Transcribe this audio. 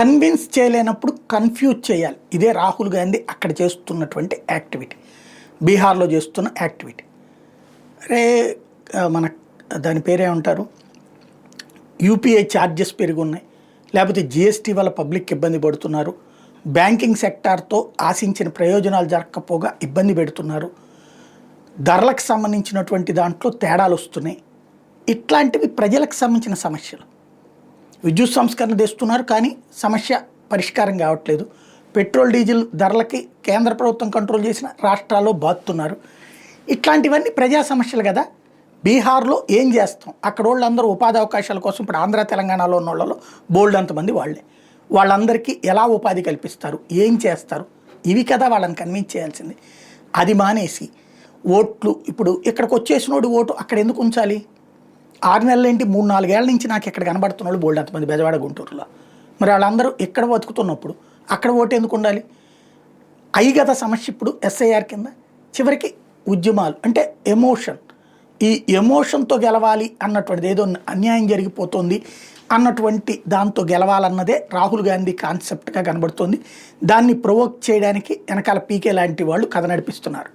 Convince చేయలేనప్పుడు confuse చేయాలి. ఇదే రాహుల్ గాంధీ అక్కడ చేస్తున్నటువంటి యాక్టివిటీ, బీహార్లో చేస్తున్న యాక్టివిటీ. రే మన దాని పేరేమంటారు, యూపీఐ ఛార్జెస్ పెరుగున్నాయి, లేకపోతే జిఎస్టీ వల్ల పబ్లిక్ ఇబ్బంది పడుతున్నారు, బ్యాంకింగ్ సెక్టార్తో ఆశించిన ప్రయోజనాలు జరగకపోగా ఇబ్బంది పెడుతున్నారు, ధరలకు సంబంధించినటువంటి దాంట్లో తేడాలు వస్తున్నాయి. ఇట్లాంటివి ప్రజలకు సంబంధించిన సమస్యలు. విద్యుత్ సంస్కరణ తెస్తున్నారు కానీ సమస్య పరిష్కారం కావట్లేదు. పెట్రోల్ డీజిల్ ధరలకి కేంద్ర ప్రభుత్వం కంట్రోల్ చేసిన రాష్ట్రాల్లో బాతున్నారు. ఇట్లాంటివన్నీ ప్రజా సమస్యలు కదా. బీహార్లో ఏం చేస్తాం, అక్కడ వాళ్ళందరూ ఉపాధి అవకాశాల కోసం, ఇప్పుడు ఆంధ్ర తెలంగాణలో ఉన్న వాళ్ళలో బోల్డ్ అంతమంది వాళ్ళందరికీ ఎలా ఉపాధి కల్పిస్తారు, ఏం చేస్తారు, ఇవి కదా వాళ్ళని కన్విన్స్ చేయాల్సింది. అది మానేసి ఓట్లు, ఇప్పుడు ఇక్కడికి వచ్చేసినోడు ఓటు అక్కడ ఎందుకు ఉంచాలి? 6 నెలలేంటి, 3-4 ఏళ్ల నుంచి నాకు ఇక్కడ కనబడుతున్నాడు బోల్డ్ అంతమంది బెజవాడ గుంటూరులో. మరి వాళ్ళందరూ ఇక్కడ బతుకుతున్నప్పుడు అక్కడ ఓటు ఎందుకు ఉండాలి? అయిగత సమస్య ఇప్పుడు ఎస్ఐఆర్ కింద. చివరికి ఉద్యమాలు అంటే ఎమోషన్, ఈ ఎమోషన్తో గెలవాలి అన్నటువంటిది, ఏదో అన్యాయం జరిగిపోతుంది అన్నటువంటి దాంతో గెలవాలన్నదే రాహుల్ గాంధీ కాన్సెప్ట్గా కనబడుతుంది. దాన్ని ప్రొవోక్ చేయడానికి వెనకాల పీకే లాంటి వాళ్ళు కథ నడిపిస్తున్నారు.